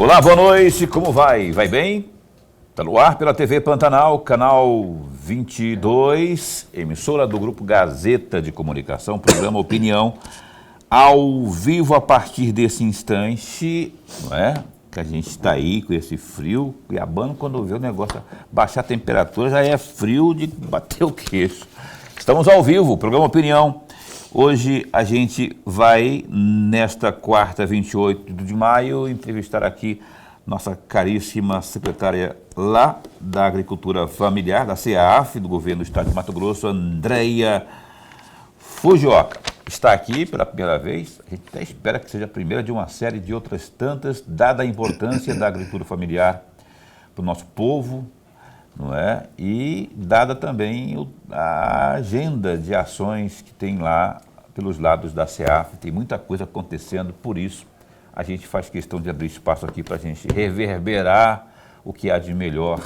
Olá, boa noite, como vai? Vai bem? Está no ar pela TV Pantanal, canal 22, emissora do Grupo Gazeta de Comunicação, programa Opinião, ao vivo a partir desse instante, não é? Que a gente está aí com esse frio, cuiabano, quando vê o negócio baixar a temperatura, já é frio de bater o queixo. Estamos ao vivo, programa Opinião. Hoje a gente vai, nesta quarta, 28 de maio, entrevistar aqui nossa caríssima secretária lá da Agricultura Familiar, da CEAF, do Governo do Estado de Mato Grosso, Andréia Fujioka. Está aqui pela primeira vez, a gente até espera que seja a primeira de uma série de outras tantas, dada a importância da agricultura familiar para o nosso povo, não é? E dada também a agenda de ações que tem lá pelos lados da CEAF, tem muita coisa acontecendo, por isso a gente faz questão de abrir espaço aqui para a gente reverberar o que há de melhor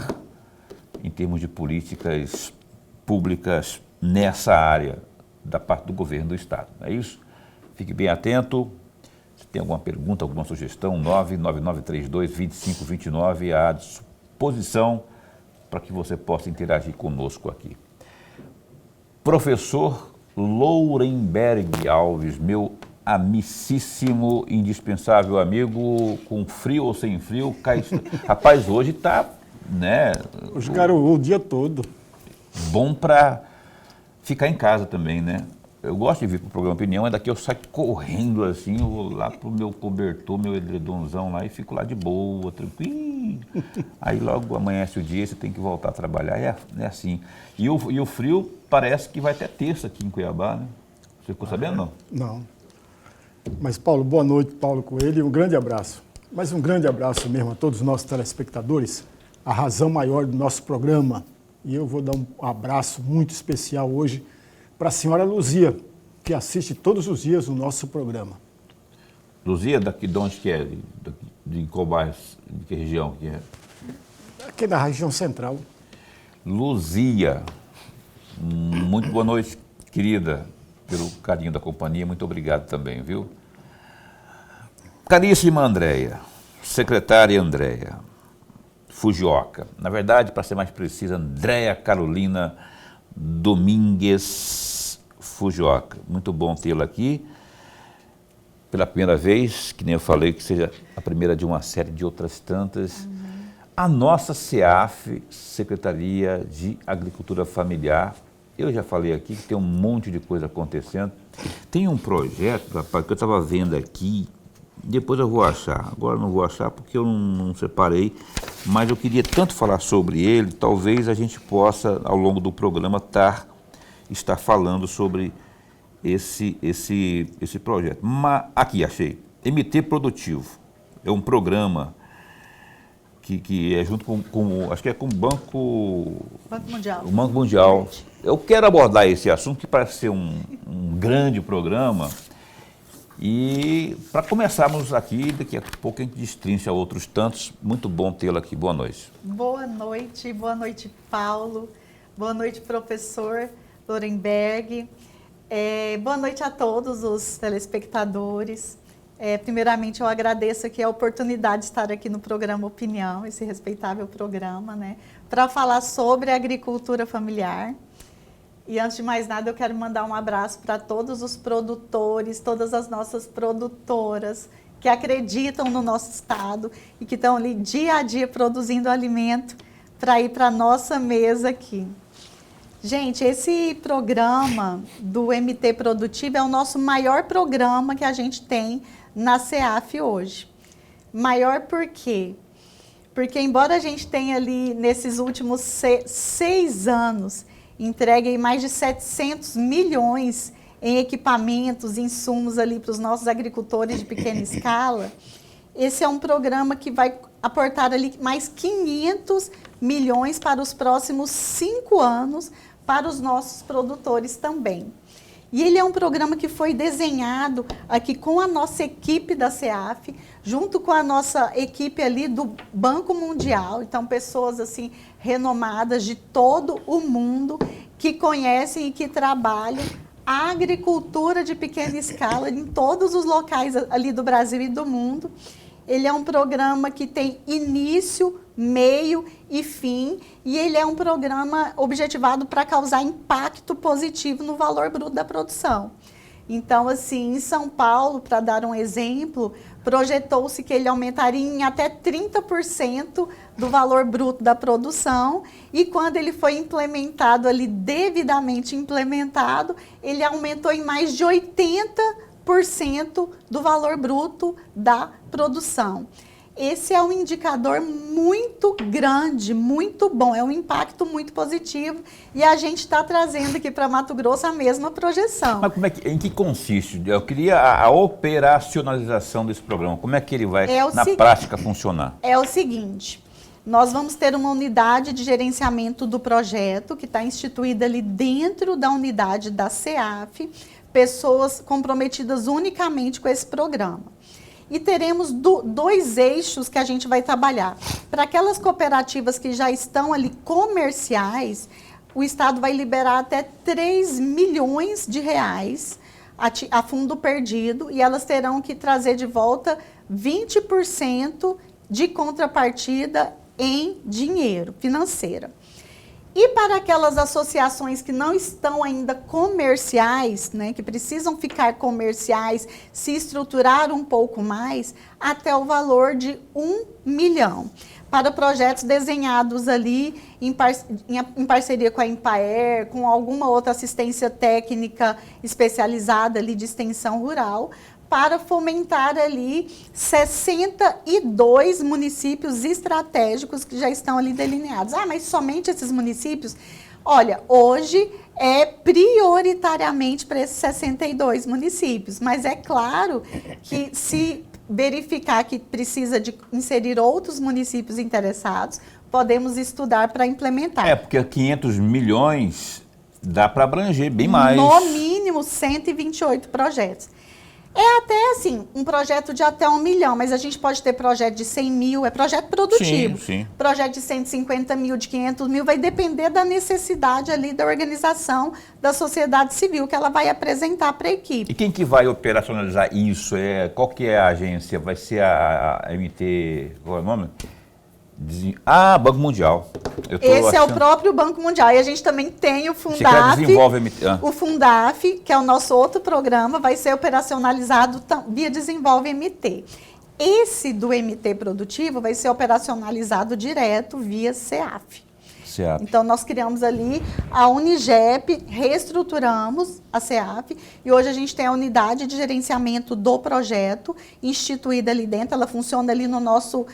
em termos de políticas públicas nessa área da parte do governo do Estado. Não é isso? Fique bem atento. Se tem alguma pergunta, alguma sugestão, 99932-2529 à disposição para que você possa interagir conosco aqui. Professor Lourenberg Alves, meu amicíssimo, indispensável amigo, com frio ou sem frio, rapaz, hoje está, né? Hoje garoou o dia todo. Bom para ficar em casa também, né? Eu gosto de vir para o programa Opinião, mas daqui eu saio correndo assim, eu vou lá para o meu cobertor, meu edredomzão lá e fico lá de boa, tranquilo. Aí logo amanhece o dia, você tem que voltar a trabalhar, é assim. E o frio parece que vai até terça aqui em Cuiabá, né? Você ficou sabendo, não? Não. Mas, Paulo, boa noite, Paulo Coelho, e um grande abraço. Mas um grande abraço mesmo a todos os nossos telespectadores, a razão maior do nosso programa. E eu vou dar um abraço muito especial hoje para a senhora Luzia, que assiste todos os dias o nosso programa. Luzia, daqui de onde que é? De qual bairro, de que região que é? Aqui da região central. Luzia, muito boa noite, querida, pelo carinho da companhia, muito obrigado também, viu? Caríssima Andréia, secretária Andréia Fujioka, na verdade, para ser mais precisa, Andréia Carolina Domingues Fujioka. Muito bom tê-la aqui pela primeira vez, que nem eu falei, que seja a primeira de uma série de outras tantas. A nossa CEAF, Secretaria de Agricultura Familiar, eu já falei aqui que tem um monte de coisa acontecendo. Tem um projeto, rapaz, que eu estava vendo aqui, depois eu vou achar, agora não vou achar porque eu não separei, mas eu queria tanto falar sobre ele, talvez a gente possa, ao longo do programa, estar falando sobre esse projeto. Mas, aqui, achei, MT Produtivo, é um programa que é junto com acho que é com o Banco Mundial. O Banco Mundial. Eu quero abordar esse assunto que parece ser um grande programa. E para começarmos aqui, daqui a pouco a gente destrincha outros tantos. Muito bom tê-la aqui. Boa noite. Boa noite, Paulo. Boa noite, professor Lourenberg. Boa noite a todos os telespectadores. Primeiramente, eu agradeço aqui a oportunidade de estar aqui no programa Opinião, esse respeitável programa, né, para falar sobre a agricultura familiar. E antes de mais nada, eu quero mandar um abraço para todos os produtores, todas as nossas produtoras que acreditam no nosso estado e que estão ali dia a dia produzindo alimento para ir para a nossa mesa aqui. Gente, esse programa do MT Produtivo é o nosso maior programa que a gente tem na CEAF hoje. Maior por quê? Porque embora a gente tenha ali, nesses últimos 6 anos, entregue mais de 700 milhões em equipamentos, insumos ali para os nossos agricultores de pequena escala, esse é um programa que vai aportar ali mais 500 milhões para os próximos 5 anos para os nossos produtores também. E ele é um programa que foi desenhado aqui com a nossa equipe da CEAF, junto com a nossa equipe ali do Banco Mundial. Então, pessoas assim renomadas de todo o mundo que conhecem e que trabalham a agricultura de pequena escala em todos os locais ali do Brasil e do mundo. Ele é um programa que tem início, meio e fim, e ele é um programa objetivado para causar impacto positivo no valor bruto da produção. Então, assim, em São Paulo, para dar um exemplo, projetou-se que ele aumentaria em até 30% do valor bruto da produção, e quando ele foi implementado ali, devidamente implementado, ele aumentou em mais de 80% do valor bruto da produção. Esse é um indicador muito grande, muito bom, é um impacto muito positivo, e a gente está trazendo aqui para Mato Grosso a mesma projeção. Mas em que consiste? Eu queria a operacionalização desse programa. Como é que ele vai, na prática, funcionar? É o seguinte, nós vamos ter uma unidade de gerenciamento do projeto, que está instituída ali dentro da unidade da CEAF, pessoas comprometidas unicamente com esse programa. E teremos dois eixos que a gente vai trabalhar. Para aquelas cooperativas que já estão ali comerciais, o Estado vai liberar até 3 milhões de reais a fundo perdido, e elas terão que trazer de volta 20% de contrapartida em dinheiro, financeira. E para aquelas associações que não estão ainda comerciais, né, que precisam ficar comerciais, se estruturar um pouco mais, até o valor de 1 milhão. Para projetos desenhados ali em parceria com a Empaer, com alguma outra assistência técnica especializada ali de extensão rural, para fomentar ali 62 municípios estratégicos que já estão ali delineados. Ah, mas somente esses municípios? Olha, hoje é prioritariamente para esses 62 municípios, mas é claro que se verificar que precisa de inserir outros municípios interessados, podemos estudar para implementar. É, porque 500 milhões dá para abranger bem mais. No mínimo 128 projetos. É até assim, um projeto de até 1 milhão, mas a gente pode ter projeto de 100 mil, é projeto produtivo. Sim, sim. Projeto de 150 mil, de 500 mil, vai depender da necessidade ali da organização da sociedade civil que ela vai apresentar para a equipe. E quem que vai operacionalizar isso? Qual que é a agência? Vai ser a MT, qual é o nome? Banco Mundial. Esse é o próprio Banco Mundial. E a gente também tem o Fundaf. O Fundaf, que é o nosso outro programa, vai ser operacionalizado via Desenvolve MT. Esse do MT Produtivo vai ser operacionalizado direto via CEAF. Então, nós criamos ali a Unigep, reestruturamos a CEAF, e hoje a gente tem a unidade de gerenciamento do projeto instituída ali dentro. Ela funciona ali no nosso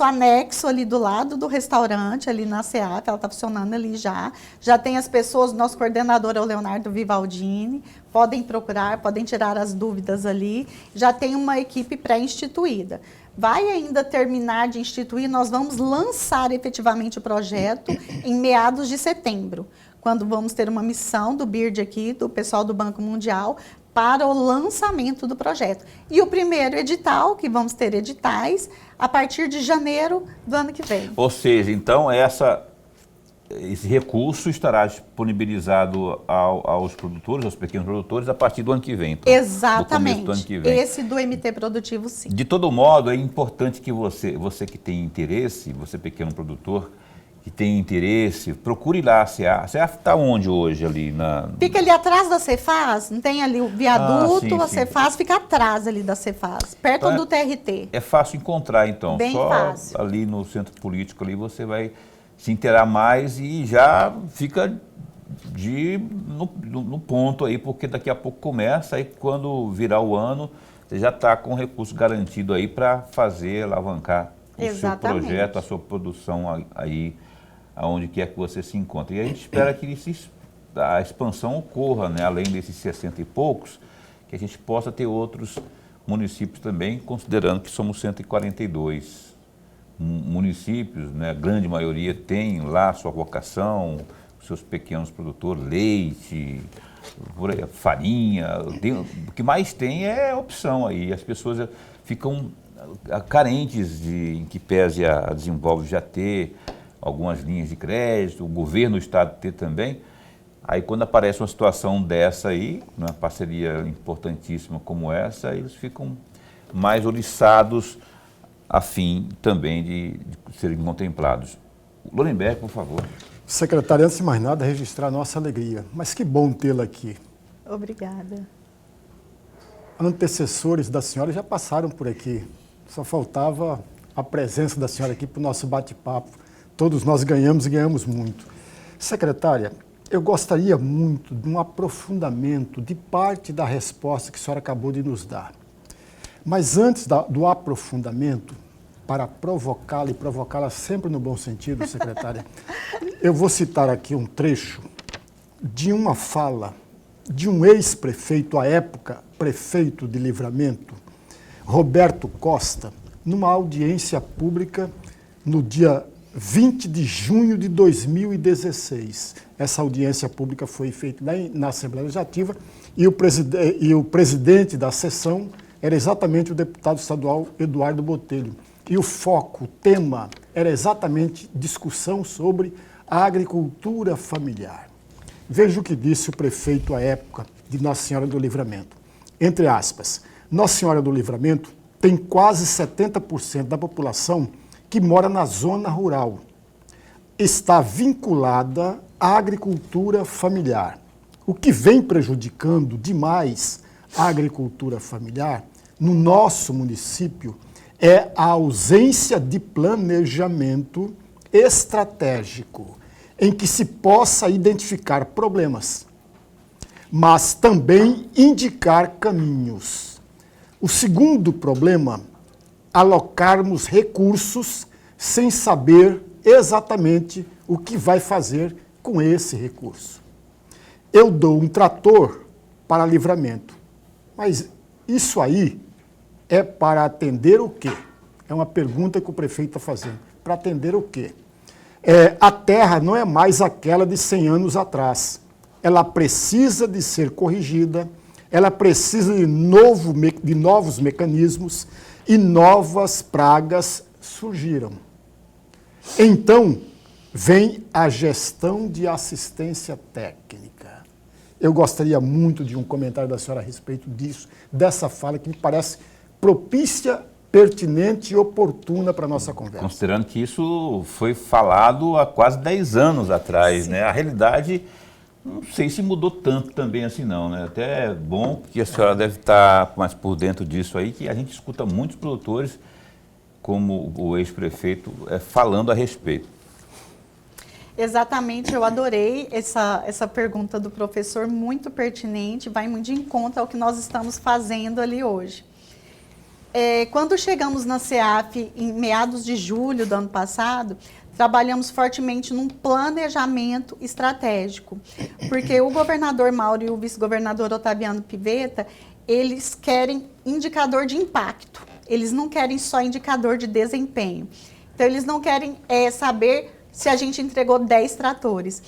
anexo ali do lado do restaurante, ali na CEAF, ela está funcionando ali já. Já tem as pessoas, nosso coordenador é o Leonardo Vivaldini, podem procurar, podem tirar as dúvidas ali. Já tem uma equipe pré-instituída. Vai ainda terminar de instituir, nós vamos lançar efetivamente o projeto em meados de setembro, quando vamos ter uma missão do BIRD aqui, do pessoal do Banco Mundial, para o lançamento do projeto. E o primeiro edital, que vamos ter editais, a partir de janeiro do ano que vem. Ou seja, então esse recurso estará disponibilizado aos produtores, aos pequenos produtores, a partir do ano que vem. Então, exatamente. Do começo do ano que vem. Esse do MT Produtivo, sim. De todo modo, é importante que você que tem interesse, você pequeno produtor, que tem interesse, procure lá a CEAF. A CEAF está onde hoje ali? Fica ali atrás da Cefaz, não tem ali o viaduto, sim, a sim. Cefaz fica atrás ali da Cefaz, perto então, do TRT. É fácil encontrar, então. Bem Só fácil. Ali no centro político ali você vai se inteirar mais e já fica no ponto aí, porque daqui a pouco começa, aí quando virar o ano, você já está com o recurso garantido aí para fazer, alavancar o seu projeto, a sua produção aí, aonde quer que você se encontre. E a gente espera que a expansão ocorra, né, além desses 60 e poucos, que a gente possa ter outros municípios também, considerando que somos 142 municípios, né, a grande maioria tem lá sua vocação, seus pequenos produtores, leite, farinha, o que mais tem é opção aí. As pessoas ficam carentes em que pese a Desenvolve já ter algumas linhas de crédito, o governo, o Estado ter também. Aí quando aparece uma situação dessa aí, uma parceria importantíssima como essa, eles ficam mais oriçados a fim também de serem contemplados. Lorenberg, por favor. Secretária, antes de mais nada, registrar a nossa alegria. Mas que bom tê-la aqui. Obrigada. Antecessores da senhora já passaram por aqui. Só faltava a presença da senhora aqui para o nosso bate-papo. Todos nós ganhamos e ganhamos muito. Secretária, eu gostaria muito de um aprofundamento de parte da resposta que a senhora acabou de nos dar. Mas antes do aprofundamento, para provocá-la e provocá-la sempre no bom sentido, secretária, eu vou citar aqui um trecho de uma fala de um ex-prefeito, à época prefeito de Livramento, Roberto Costa, numa audiência pública no dia 20 de junho de 2016. Essa audiência pública foi feita na Assembleia Legislativa e o presidente da sessão era exatamente o deputado estadual Eduardo Botelho. E o foco, o tema, era exatamente discussão sobre a agricultura familiar. Veja o que disse o prefeito à época de Nossa Senhora do Livramento. Entre aspas, Nossa Senhora do Livramento tem quase 70% da população que mora na zona rural. Está vinculada à agricultura familiar. O que vem prejudicando demais a agricultura familiar no nosso município é a ausência de planejamento estratégico em que se possa identificar problemas, mas também indicar caminhos. O segundo problema, alocarmos recursos sem saber exatamente o que vai fazer com esse recurso. Eu dou um trator para Livramento, mas isso aí é para atender o quê? É uma pergunta que o prefeito está fazendo. Para atender o quê? A terra não é mais aquela de 100 anos atrás. Ela precisa de ser corrigida, ela precisa de novos mecanismos e novas pragas surgiram. Então, vem a gestão de assistência técnica. Eu gostaria muito de um comentário da senhora a respeito disso, dessa fala que me parece propícia, pertinente e oportuna para a nossa conversa. Considerando que isso foi falado há quase 10 anos atrás, né? A realidade, não sei se mudou tanto também assim não, né? Até é bom que a senhora deve estar mais por dentro disso aí, que a gente escuta muitos produtores, como o ex-prefeito, falando a respeito. Exatamente, eu adorei essa pergunta do professor, muito pertinente, vai muito de encontro ao que nós estamos fazendo ali hoje. Quando chegamos na CEAF, em meados de julho do ano passado, trabalhamos fortemente num planejamento estratégico, porque o governador Mauro e o vice-governador Otaviano Pivetta, eles querem indicador de impacto, eles não querem só indicador de desempenho. Então, eles não querem saber se a gente entregou 10 tratores.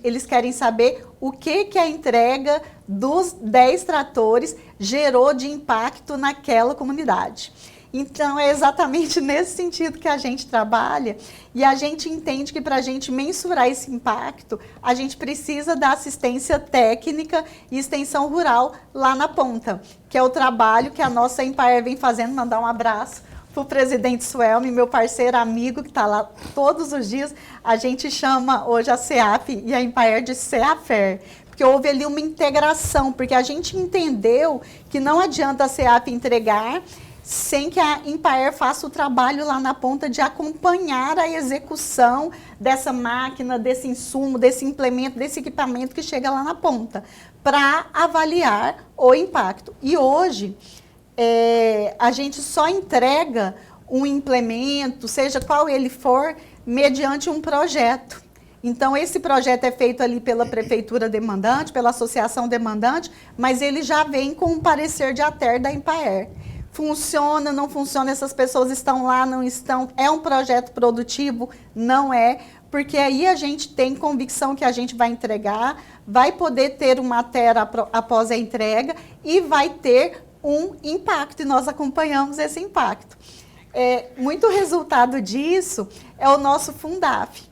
Eles querem saber o que a entrega dos 10 tratores gerou de impacto naquela comunidade. Então, é exatamente nesse sentido que a gente trabalha e a gente entende que para a gente mensurar esse impacto, a gente precisa da assistência técnica e extensão rural lá na ponta, que é o trabalho que a nossa Empire vem fazendo. Mandar um abraço para o presidente Suelme, meu parceiro, amigo, que está lá todos os dias. A gente chama hoje a CEAF e a Empire de CEAFER, porque houve ali uma integração, porque a gente entendeu que não adianta a CEAF entregar sem que a Empire faça o trabalho lá na ponta de acompanhar a execução dessa máquina, desse insumo, desse implemento, desse equipamento que chega lá na ponta, para avaliar o impacto. E hoje, a gente só entrega um implemento, seja qual ele for, mediante um projeto. Então, esse projeto é feito ali pela prefeitura demandante, pela associação demandante, mas ele já vem com um parecer de ATER da Empire. Funciona, não funciona, essas pessoas estão lá, não estão, é um projeto produtivo? Não é, porque aí a gente tem convicção que a gente vai entregar, vai poder ter uma ATER após a entrega e vai ter um impacto, e nós acompanhamos esse impacto. Muito resultado disso é o nosso Fundaf.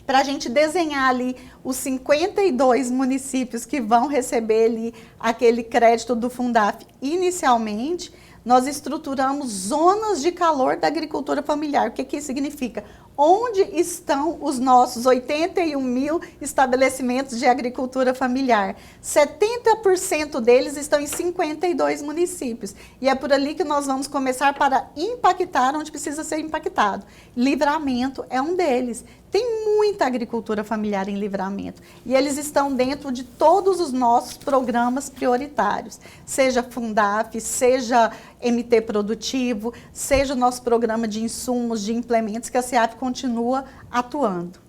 Para a gente desenhar ali os 52 municípios que vão receber ali aquele crédito do Fundaf inicialmente, nós estruturamos zonas de calor da agricultura familiar. O que isso significa? Onde estão os nossos 81 mil estabelecimentos de agricultura familiar? 70% deles estão em 52 municípios. E é por ali que nós vamos começar para impactar onde precisa ser impactado. Livramento é um deles. Tem muita agricultura familiar em Livramento. E eles estão dentro de todos os nossos programas prioritários. Seja Fundaf, seja MT Produtivo, seja o nosso programa de insumos, de implementos, que a SEAP continua atuando.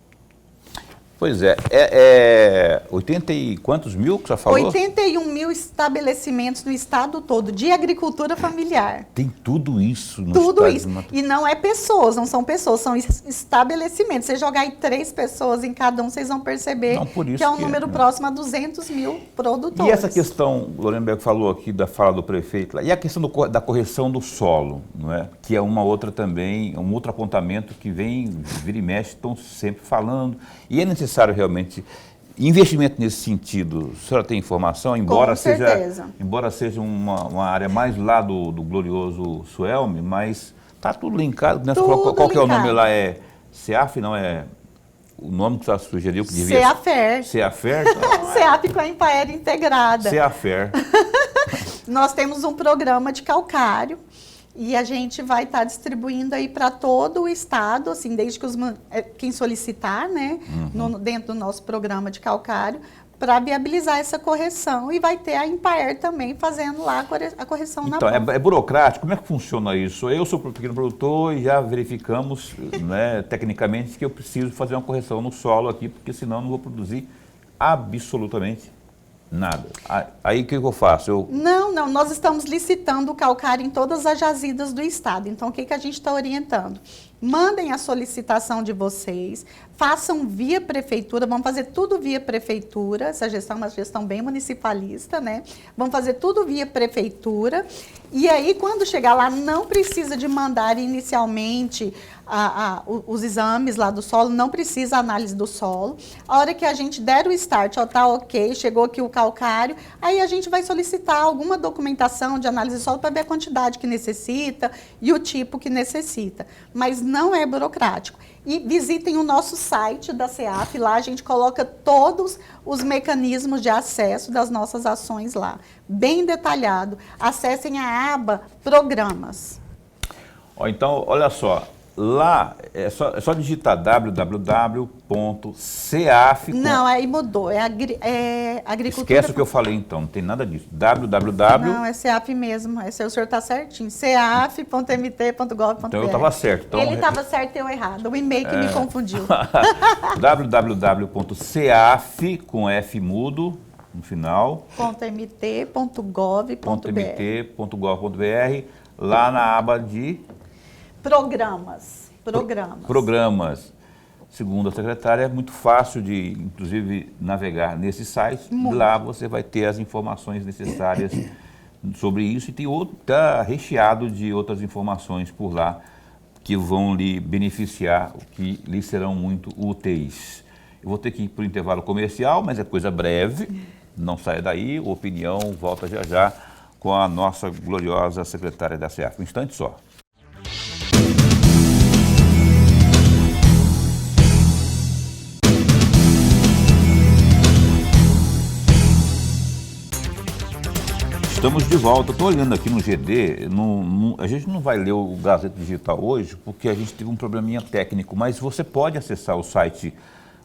Pois é, 80 e quantos mil que você falou? 81 mil estabelecimentos no estado todo de agricultura familiar. Tem tudo isso no Tudo estado isso. de Mato... E não é pessoas, não são pessoas, são estabelecimentos. Você jogar aí 3 pessoas em cada um, vocês vão perceber Não, por isso que é um que número né? próximo a 200 mil produtores. E essa questão, o Lorenberg falou aqui da fala do prefeito, lá, e a questão da correção do solo, não é? Que é uma outra também, um outro apontamento que vira e mexe, estão sempre falando, e é necessário realmente investimento nesse sentido. A senhora tem informação, embora seja uma área mais lá do glorioso Suelme, mas está tudo linkado, né? Qual que é o nome lá? É CEAF, não é? O nome que você sugeriu que devia CEAFER. CEAFER? CEAP com a Empaer integrada. CEAFER. Nós temos um programa de calcário e a gente vai estar distribuindo aí para todo o estado, assim, desde que quem solicitar, né, dentro do nosso programa de calcário, para viabilizar essa correção. E vai ter a Empaer também fazendo lá a correção na Então, ponta. é burocrático? Como é que funciona isso? Eu sou pequeno produtor e já verificamos, né, tecnicamente, que eu preciso fazer uma correção no solo aqui, porque senão eu não vou produzir absolutamente nada. Aí o que eu faço? Não, nós estamos licitando o calcário em todas as jazidas do estado. Então, o que a gente está orientando? Mandem a solicitação de vocês, façam via prefeitura, vamos fazer tudo via prefeitura, essa gestão é uma gestão bem municipalista, né? Vamos fazer tudo via prefeitura, e aí quando chegar lá não precisa de mandar inicialmente os exames lá do solo, não precisa análise do solo. A hora que a gente der o start, ó, tá ok, chegou aqui o calcário, aí a gente vai solicitar alguma documentação de análise do solo para ver a quantidade que necessita e o tipo que necessita. Mas não é burocrático. E visitem o nosso site da CEAP, lá a gente coloca todos os mecanismos de acesso das nossas ações lá, bem detalhado. Acessem a aba Programas. Então, olha só, lá é só digitar www.ceaf. Não, aí mudou, é agricultura. Esquece o que eu falei então, não tem nada disso. www. Não, é CEAP mesmo, esse o senhor está certinho, ceaf.mt.gov.br. Então eu estava certo. Então, ele estava certo e eu errado, o e-mail que me confundiu. www.ceaf, com F mudo, no final. .mt.gov.br. Lá na aba de Programas. Segundo a secretária, é muito fácil de, inclusive, navegar nesse site. Lá você vai ter as informações necessárias sobre isso e está recheado de outras informações por lá que vão lhe beneficiar, que lhe serão muito úteis. Eu vou ter que ir para o intervalo comercial, mas é coisa breve. Não saia daí, o Opinião volta já já com a nossa gloriosa secretária da CEAF. Um instante só. Estamos de volta. Estou olhando aqui no GD, a gente não vai ler o Gazeta Digital hoje, porque a gente teve um probleminha técnico, mas você pode acessar o site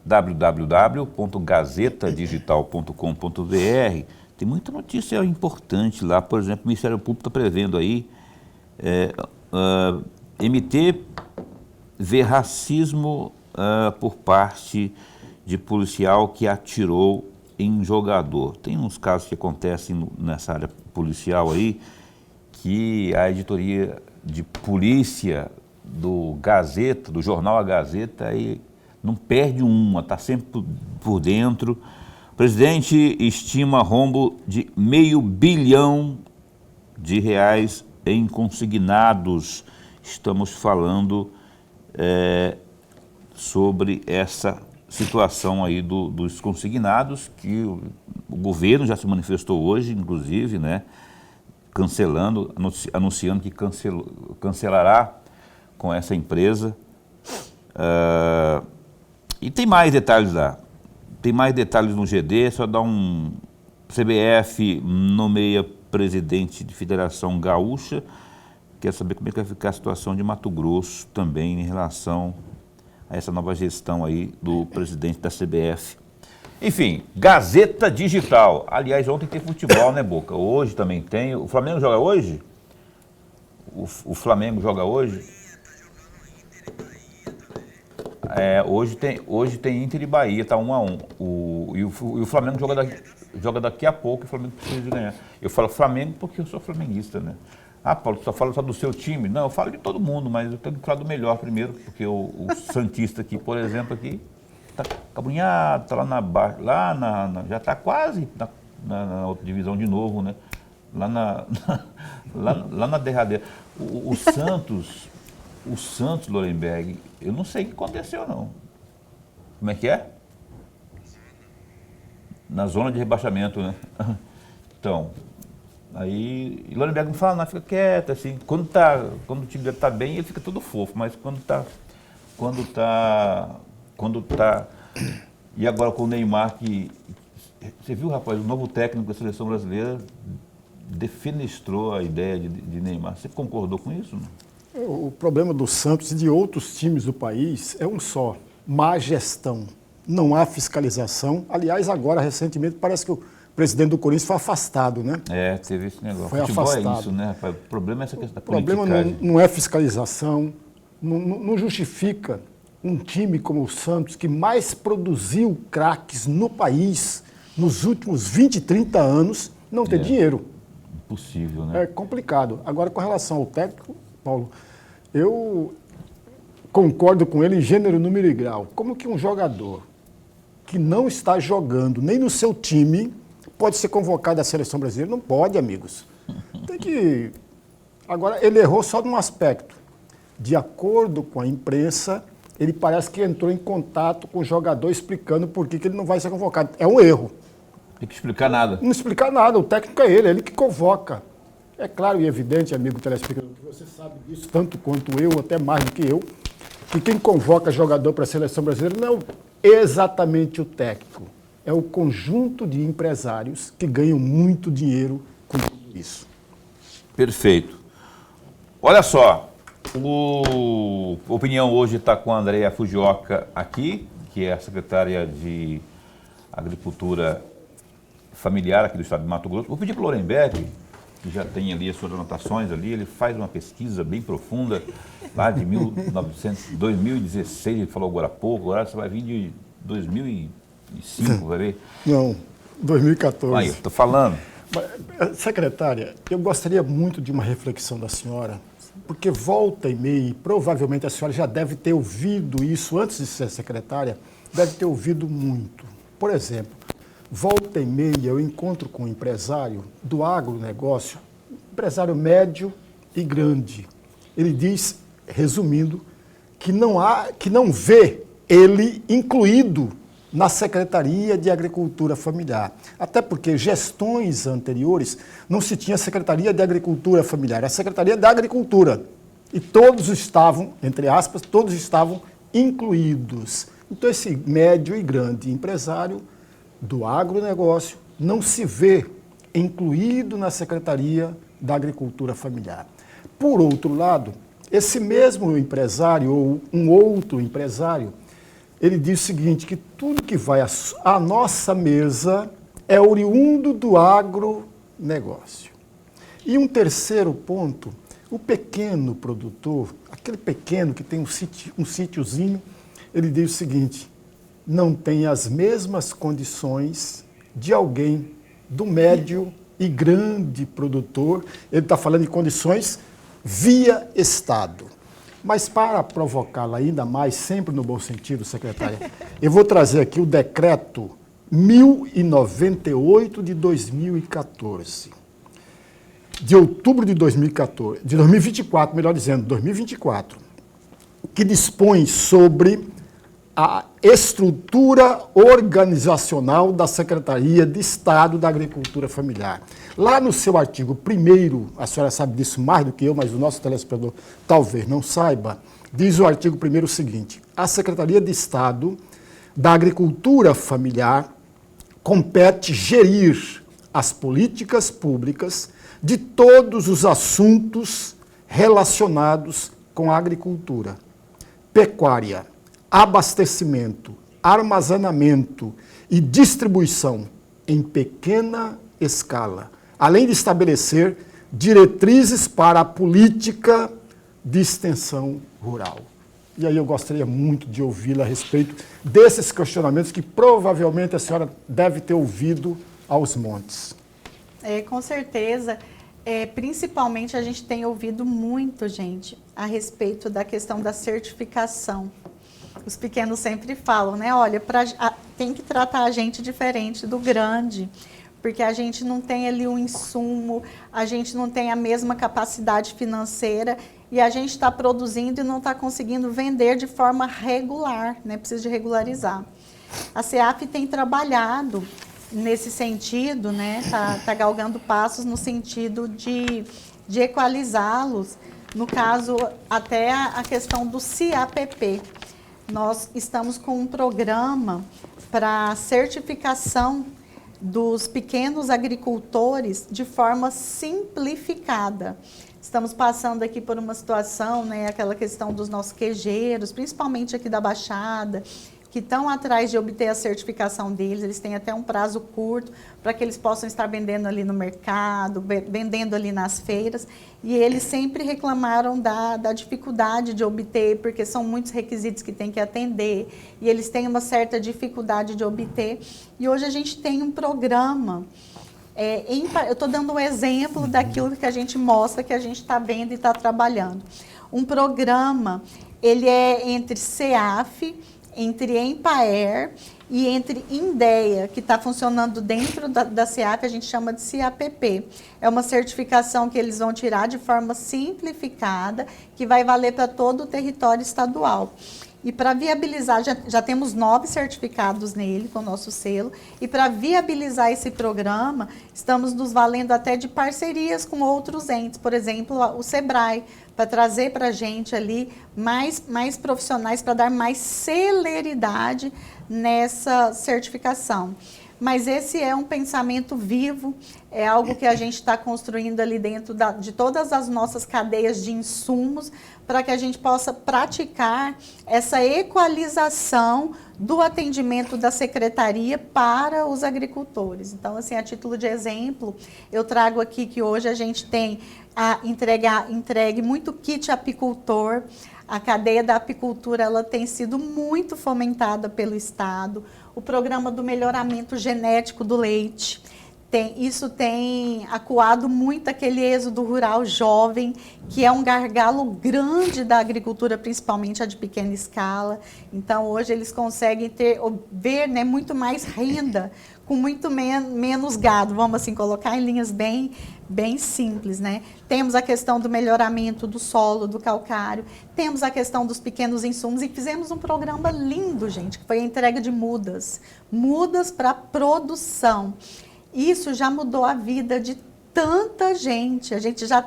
www.gazetadigital.com.br. Tem muita notícia importante lá. Por exemplo, o Ministério Público está prevendo aí MT vê racismo por parte de policial que atirou em jogador. Tem uns casos que acontecem nessa área policial aí, que a editoria de polícia do Gazeta, do jornal A Gazeta, aí não perde uma, está sempre por dentro. O presidente estima rombo de R$500 bilhão em consignados. Estamos falando sobre essa situação aí dos consignados, que o governo já se manifestou hoje, inclusive, né, anunciando que cancelará com essa empresa. E tem mais detalhes lá. Tem mais detalhes no GD, só dá um... CBF nomeia presidente de Federação Gaúcha. Quer saber como é que vai ficar a situação de Mato Grosso também em relação a essa nova gestão aí do presidente da CBF. Enfim, Gazeta Digital. Aliás, ontem tem futebol, né, Boca? Hoje também tem. O Flamengo joga hoje? O Flamengo joga hoje? Hoje tem Inter e Bahia, tá 1-1. E o Flamengo joga daqui a pouco, e o Flamengo precisa de ganhar. Eu falo Flamengo porque eu sou flamenguista, né? Ah, Paulo, tu só fala só do seu time? Não, eu falo de todo mundo, mas eu tenho que falar do melhor primeiro, porque o Santista aqui, por exemplo, aqui, tá cabunhado, tá lá na baixa, já tá quase na outra divisão de novo, né? Lá na derradeira. O Santos, Lorenberg, eu não sei o que aconteceu, não. Como é que é? Na zona de rebaixamento, né? Então, aí... E Lorenberg não fala nada, fica quieto, assim. Quando o time dele tá bem, ele fica todo fofo, mas quando tá... E agora com o Neymar, que... Você viu, rapaz, o novo técnico da seleção brasileira defenestrou a ideia de Neymar. Você concordou com isso, não? O problema do Santos e de outros times do país é um só: má gestão. Não há fiscalização. Aliás, agora, recentemente, parece que o presidente do Corinthians foi afastado, né? Teve esse negócio. Foi Futebol afastado. É isso, né, rapaz? O problema é essa questão da politicagem. O problema não é fiscalização, não justifica um time como o Santos, que mais produziu craques no país nos últimos 20, 30 anos, não ter dinheiro. Impossível, né? É complicado. Agora, com relação ao técnico, Paulo, eu concordo com ele em gênero, número e grau. Como que um jogador que não está jogando nem no seu time pode ser convocado à seleção brasileira? Não pode, amigos. Tem que... Agora, ele errou só num aspecto. De acordo com a imprensa, ele parece que entrou em contato com o jogador explicando por que ele não vai ser convocado. É um erro. Tem que explicar nada. Não explicar nada, o técnico é ele que convoca. É claro e evidente, amigo telespectador, que você sabe disso tanto quanto eu, até mais do que eu, que quem convoca jogador para a seleção brasileira não é exatamente o técnico, é o conjunto de empresários que ganham muito dinheiro com tudo isso. Perfeito. Olha só, o Opinião hoje está com a Andréia Fujioka aqui, que é a secretária de Agricultura Familiar aqui do estado de Mato Grosso. Vou pedir para o Lorenberg, que já tem ali as suas anotações ali, ele faz uma pesquisa bem profunda, lá de 2016, ele falou agora há pouco, agora você vai vir de 2005, vai ver? Não, 2014. Aí, estou falando. Secretária, eu gostaria muito de uma reflexão da senhora, porque volta e meia, e provavelmente a senhora já deve ter ouvido isso antes de ser secretária, deve ter ouvido muito. Por exemplo, volta e meia eu encontro com um empresário do agronegócio, empresário médio e grande. Ele diz, resumindo, que não vê ele incluído na Secretaria de Agricultura Familiar. Até porque gestões anteriores não se tinha Secretaria de Agricultura Familiar, era a Secretaria da Agricultura. E todos estavam, entre aspas, todos estavam incluídos. Então esse médio e grande empresário do agronegócio não se vê incluído na Secretaria da Agricultura Familiar. Por outro lado, esse mesmo empresário ou um outro empresário, ele diz o seguinte, que tudo que vai à nossa mesa é oriundo do agronegócio. E um terceiro ponto, o pequeno produtor, aquele pequeno que tem um sítiozinho, ele diz o seguinte, não tem as mesmas condições de alguém do médio e grande produtor. Ele está falando de condições via Estado. Mas para provocá-la ainda mais, sempre no bom sentido, secretária, eu vou trazer aqui o decreto 1098 de 2014. De outubro de 2014, de 2024, melhor dizendo, 2024, que dispõe sobre a estrutura organizacional da Secretaria de Estado da Agricultura Familiar. Lá no seu artigo 1º, a senhora sabe disso mais do que eu, mas o nosso telespectador talvez não saiba, diz o artigo 1º o seguinte: a Secretaria de Estado da Agricultura Familiar compete gerir as políticas públicas de todos os assuntos relacionados com a agricultura, pecuária, abastecimento, armazenamento e distribuição em pequena escala, além de estabelecer diretrizes para a política de extensão rural. E aí eu gostaria muito de ouvi-la a respeito desses questionamentos que provavelmente a senhora deve ter ouvido aos montes. Com certeza. Principalmente a gente tem ouvido muito, gente, a respeito da questão da certificação. Os pequenos sempre falam, né? Olha, tem que tratar a gente diferente do grande, porque a gente não tem ali um insumo, a gente não tem a mesma capacidade financeira e a gente está produzindo e não está conseguindo vender de forma regular, né? Precisa de regularizar. A SEAF tem trabalhado nesse sentido, né? Tá galgando passos no sentido de equalizá-los, no caso até a questão do CAPP. Nós estamos com um programa para certificação dos pequenos agricultores de forma simplificada. Estamos passando aqui por uma situação, né, aquela questão dos nossos queijeiros, principalmente aqui da Baixada, que estão atrás de obter a certificação deles. Eles têm até um prazo curto para que eles possam estar vendendo ali no mercado, vendendo ali nas feiras. E eles sempre reclamaram da dificuldade de obter, porque são muitos requisitos que tem que atender, e eles têm uma certa dificuldade de obter. E hoje a gente tem um programa, eu estou dando um exemplo daquilo que a gente mostra, que a gente está vendo e está trabalhando. Um programa, ele é entre CEAF, entre Empaer e entre INDEA, que está funcionando dentro da CEAF, a gente chama de CAPP. É uma certificação que eles vão tirar de forma simplificada, que vai valer para todo o território estadual. E para viabilizar, já temos 9 certificados nele, com o nosso selo, e para viabilizar esse programa, estamos nos valendo até de parcerias com outros entes, por exemplo, o SEBRAE, para trazer para a gente ali mais profissionais, para dar mais celeridade nessa certificação. Mas esse é um pensamento vivo, é algo que a gente está construindo ali dentro de todas as nossas cadeias de insumos, para que a gente possa praticar essa equalização do atendimento da secretaria para os agricultores. Então, assim, a título de exemplo, eu trago aqui que hoje a gente tem entregue muito kit apicultor. A cadeia da apicultura, ela tem sido muito fomentada pelo Estado. O programa do melhoramento genético do leite, isso tem acuado muito aquele êxodo rural jovem, que é um gargalo grande da agricultura, principalmente a de pequena escala. Então, hoje eles conseguem ver, né, muito mais renda com muito menos gado, vamos assim colocar em linhas bem simples, né? Temos a questão do melhoramento do solo, do calcário, temos a questão dos pequenos insumos e fizemos um programa lindo, gente, que foi a entrega de mudas para produção. Isso já mudou a vida de tanta gente. A gente já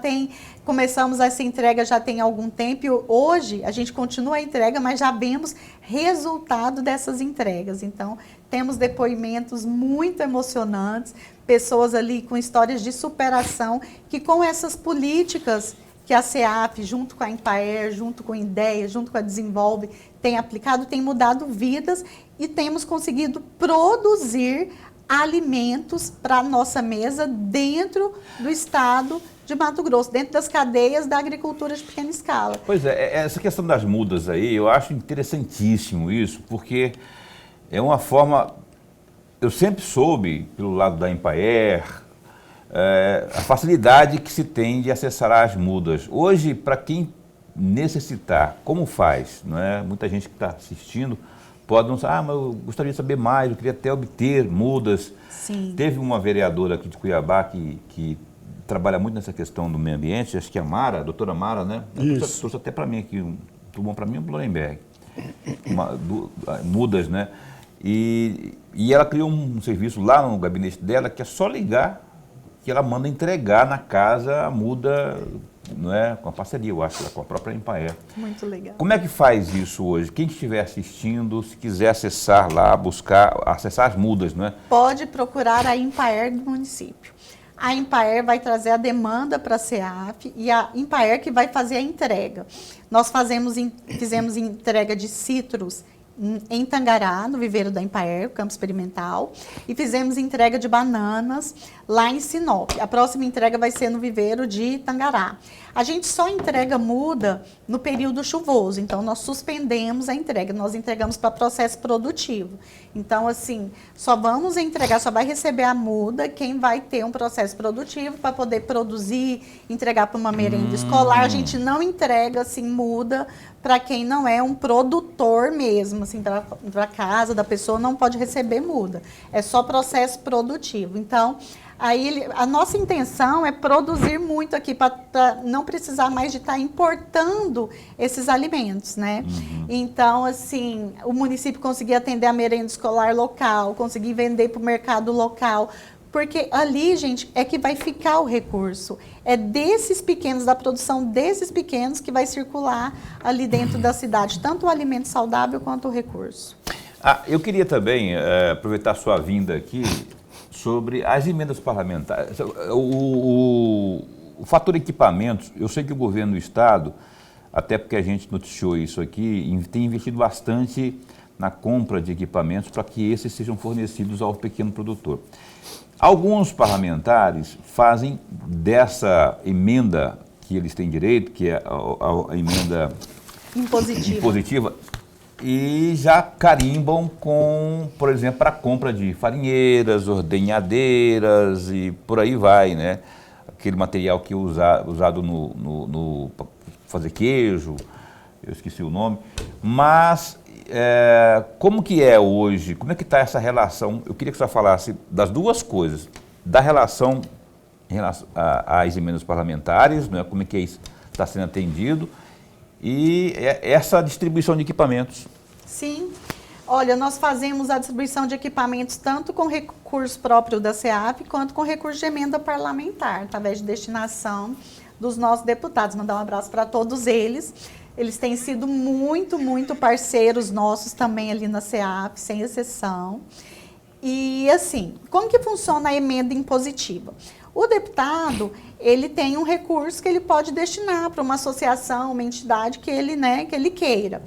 começamos essa entrega já tem algum tempo e hoje a gente continua a entrega, mas já vemos resultado dessas entregas. Então, temos depoimentos muito emocionantes, pessoas ali com histórias de superação, que com essas políticas que a SEAF, junto com a Empaer, junto com a INDEA, junto com a Desenvolve, tem aplicado, tem mudado vidas e temos conseguido produzir alimentos para a nossa mesa dentro do estado de Mato Grosso, dentro das cadeias da agricultura de pequena escala. Pois é, essa questão das mudas aí, eu acho interessantíssimo isso, porque é uma forma, eu sempre soube, pelo lado da Empaer, a facilidade que se tem de acessar as mudas. Hoje, para quem necessitar, como faz? Não é? Muita gente que está assistindo pode não saber, mas eu gostaria de saber mais, eu queria até obter mudas. Sim. Teve uma vereadora aqui de Cuiabá que trabalha muito nessa questão do meio ambiente, acho que é a Mara, a doutora Mara, né? Trouxe até para mim aqui, muito bom para mim, o Lorenberg. Mudas, né? E ela criou um serviço lá no gabinete dela que é só ligar, que ela manda entregar na casa a muda, não é? Com a parceria, eu acho, com a própria Empaer. Muito legal. Como é que faz isso hoje? Quem estiver assistindo, se quiser acessar lá, acessar as mudas, não é? Pode procurar a Empaer do município. A Empaer vai trazer a demanda para a CEAF e a Empaer que vai fazer a entrega. Nós fizemos entrega de citros em Tangará, no viveiro da Empaer, campo experimental, e fizemos entrega de bananas lá em Sinop. A próxima entrega vai ser no viveiro de Tangará. A gente só entrega muda no período chuvoso, então nós suspendemos a entrega, nós entregamos para processo produtivo. Então, assim, só vamos entregar, só vai receber a muda quem vai ter um processo produtivo para poder produzir, entregar para uma merenda escolar. A gente não entrega, assim, muda para quem não é um produtor mesmo, assim, para a casa da pessoa não pode receber muda. É só processo produtivo. Então, aí a nossa intenção é produzir muito aqui para não precisar mais de estar importando esses alimentos, né? Então, assim, o município conseguir atender a merenda escolar local, conseguir vender para o mercado local, porque ali, gente, é que vai ficar o recurso. É desses pequenos, da produção desses pequenos que vai circular ali dentro da cidade, tanto o alimento saudável quanto o recurso. Eu queria também aproveitar a sua vinda aqui sobre as emendas parlamentares. O fator equipamentos, eu sei que o governo do Estado, até porque a gente noticiou isso aqui, tem investido bastante na compra de equipamentos para que esses sejam fornecidos ao pequeno produtor. Alguns parlamentares fazem dessa emenda que eles têm direito, que é a emenda impositiva, e já carimbam com, por exemplo, para a compra de farinheiras, ordenhadeiras e por aí vai, né? Aquele material que é usado para fazer queijo, eu esqueci o nome, mas como que é hoje, como é que está essa relação? Eu queria que você falasse das duas coisas, da relação às emendas parlamentares, né? Como é que isso está sendo atendido, e essa distribuição de equipamentos. Sim. Olha, nós fazemos a distribuição de equipamentos tanto com recurso próprio da CEAF, quanto com recurso de emenda parlamentar, através de destinação dos nossos deputados. Mandar um abraço para todos eles. Eles têm sido muito, muito parceiros nossos também ali na CEAF, sem exceção. E assim, como que funciona a emenda impositiva? O deputado, ele tem um recurso que ele pode destinar para uma associação, uma entidade que ele queira.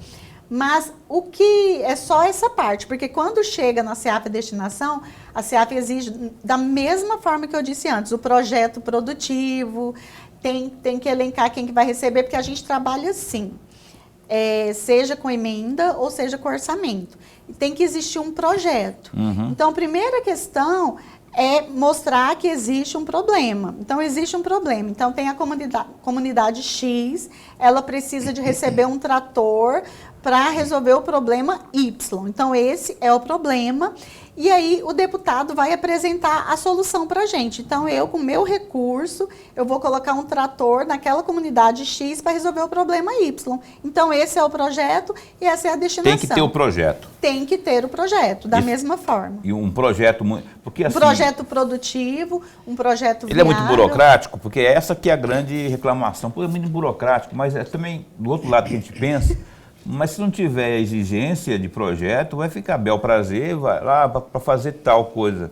Mas o que é só essa parte, porque quando chega na CEAF a destinação, a CEAF exige, da mesma forma que eu disse antes, o projeto produtivo, tem que elencar quem que vai receber, porque a gente trabalha assim, seja com emenda ou seja com orçamento. E tem que existir um projeto. Então, a primeira questão é mostrar que existe um problema. Então, existe um problema. Então, tem a comunidade X, ela precisa de receber um trator para resolver o problema Y. Então, esse é o problema. E aí, o deputado vai apresentar a solução para a gente. Então, eu, com o meu recurso, eu vou colocar um trator naquela comunidade X para resolver o problema Y. Então, esse é o projeto e essa é a destinação. Tem que ter o projeto. Tem que ter o projeto, da mesma forma. E um projeto... Porque, assim, um projeto produtivo, um projeto viável. Ele é muito burocrático, porque essa que é a grande reclamação. Pô, é muito burocrático, mas é também, do outro lado que a gente pensa... Mas se não tiver exigência de projeto, vai ficar bel prazer, vai lá para fazer tal coisa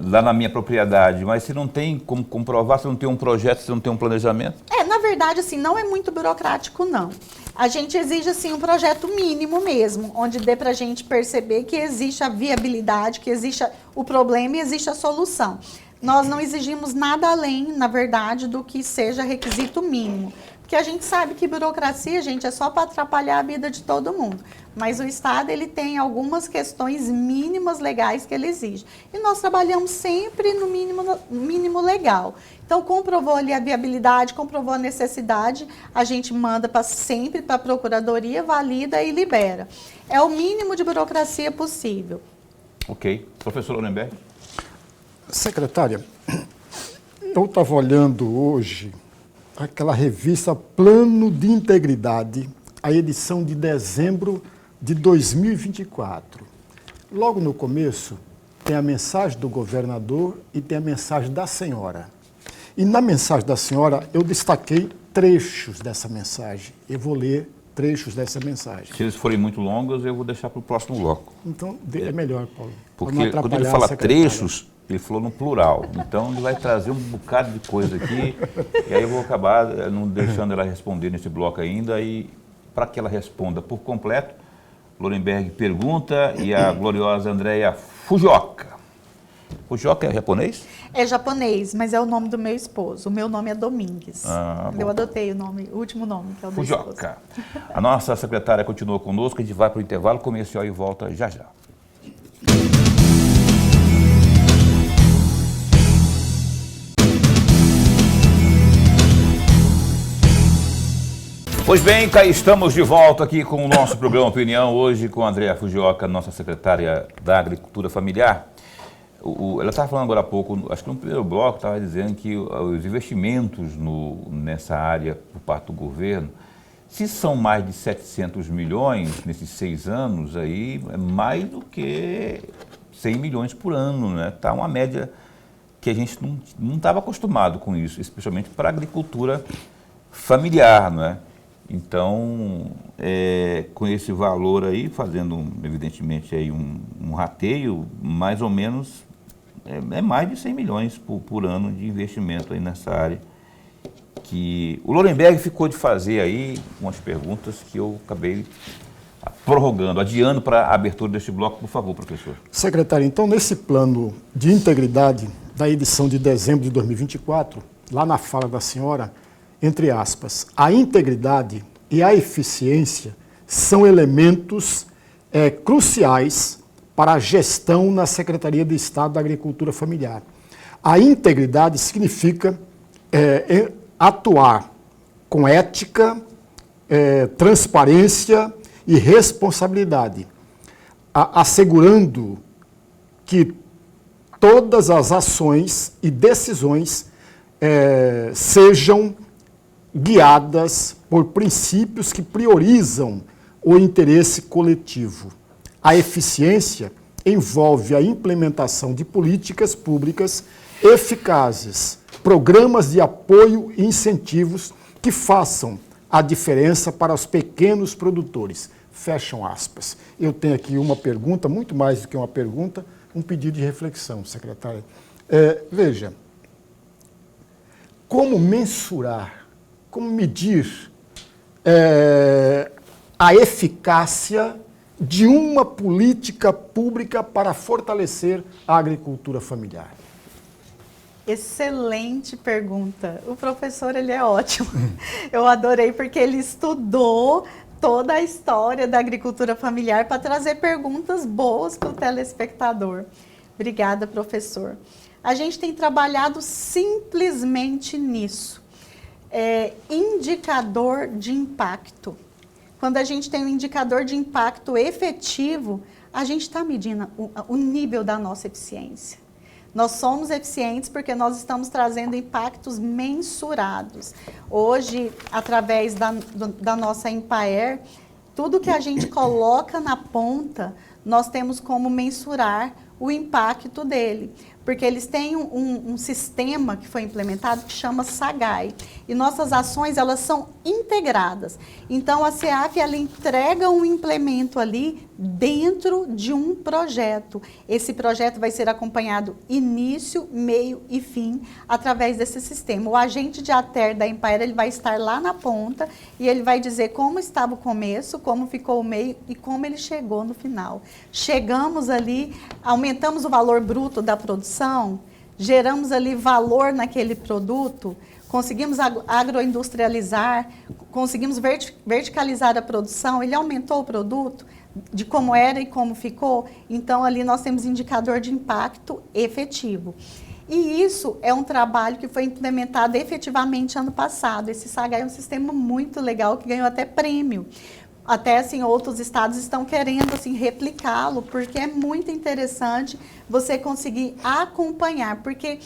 lá na minha propriedade. Mas se não tem como comprovar, se não tem um projeto, se não tem um planejamento? Na verdade, assim, não é muito burocrático, não. A gente exige, assim, um projeto mínimo mesmo, onde dê para a gente perceber que existe a viabilidade, que existe o problema e existe a solução. Nós não exigimos nada além, na verdade, do que seja requisito mínimo. Porque a gente sabe que burocracia, gente, é só para atrapalhar a vida de todo mundo. Mas o Estado, ele tem algumas questões mínimas legais que ele exige. E nós trabalhamos sempre no mínimo legal. Então, comprovou ali a viabilidade, comprovou a necessidade, a gente manda sempre para a Procuradoria, valida e libera. É o mínimo de burocracia possível. Ok. Professor Lorenberg? Secretária, eu estava olhando hoje aquela revista Plano de Integridade, a edição de dezembro de 2024. Logo no começo, tem a mensagem do governador e tem a mensagem da senhora. E na mensagem da senhora, eu destaquei trechos dessa mensagem. Eu vou ler trechos dessa mensagem. Se eles forem muito longos, eu vou deixar para o próximo bloco. Então, é melhor, Paulo. Porque quando ele fala trechos, ele falou no plural. Então, ele vai trazer um bocado de coisa aqui, e aí eu vou acabar não deixando ela responder nesse bloco ainda, e para que ela responda por completo, Lorenberg pergunta e a gloriosa Andréia Fujioka. Fujioka é japonês? É japonês, mas é o nome do meu esposo. O meu nome é Domingues. Eu adotei o último nome, que é o do esposo. Fujioka. A nossa secretária continua conosco, a gente vai para o intervalo comercial e volta já já. Pois bem, cá estamos de volta aqui com o nosso programa Opinião, hoje com a Andréia Fujioka, nossa secretária da Agricultura Familiar. Ela estava falando agora há pouco, acho que no primeiro bloco, estava dizendo que os investimentos nessa área por parte do governo, se são mais de 700 milhões nesses 6 anos, aí é mais do que 100 milhões por ano, né? Está uma média que a gente não estava acostumado com isso, especialmente para a agricultura familiar, não é? Então, com esse valor aí, fazendo evidentemente aí um rateio, mais ou menos é mais de 100 milhões por ano de investimento aí nessa área. Que o Lorenberg ficou de fazer aí umas perguntas que eu acabei prorrogando, adiando para a abertura deste bloco, por favor, professor. Secretário, então nesse plano de integridade da edição de dezembro de 2024, lá na fala da senhora, entre aspas, a integridade e a eficiência são elementos cruciais para a gestão na Secretaria de Estado da Agricultura Familiar. A integridade significa atuar com ética, transparência e responsabilidade, assegurando que todas as ações e decisões sejam guiadas por princípios que priorizam o interesse coletivo. A eficiência envolve a implementação de políticas públicas eficazes, programas de apoio e incentivos que façam a diferença para os pequenos produtores. Fecham aspas. Eu tenho aqui uma pergunta, muito mais do que uma pergunta, um pedido de reflexão, secretária. Veja, como mensurar, como medir a eficácia de uma política pública para fortalecer a agricultura familiar? Excelente pergunta. O professor, ele é ótimo. Eu adorei porque ele estudou toda a história da agricultura familiar para trazer perguntas boas para o telespectador. Obrigada, professor. A gente tem trabalhado simplesmente nisso. Indicador de impacto. Quando a gente tem um indicador de impacto efetivo, a gente está medindo o nível da nossa eficiência. Nós somos eficientes porque nós estamos trazendo impactos mensurados. Hoje, através da nossa Empaer, tudo que a gente coloca na ponta, nós temos como mensurar o impacto dele. Porque eles têm um sistema que foi implementado que chama SAGAI. E nossas ações, elas são integradas. Então, a SEAF, ela entrega um implemento ali dentro de um projeto. Esse projeto vai ser acompanhado início, meio e fim através desse sistema. O agente de ATER da Empaer, ele vai estar lá na ponta e ele vai dizer como estava o começo, como ficou o meio e como ele chegou no final. Chegamos ali, aumentamos o valor bruto da produção, geramos ali valor naquele produto, conseguimos agroindustrializar, conseguimos verticalizar a produção, ele aumentou o produto de como era e como ficou. Então, ali nós temos indicador de impacto efetivo. E isso é um trabalho que foi implementado efetivamente ano passado. Esse SAGAI é um sistema muito legal que ganhou até prêmio. Até, assim, outros estados estão querendo, assim, replicá-lo, porque é muito interessante você conseguir acompanhar. Porque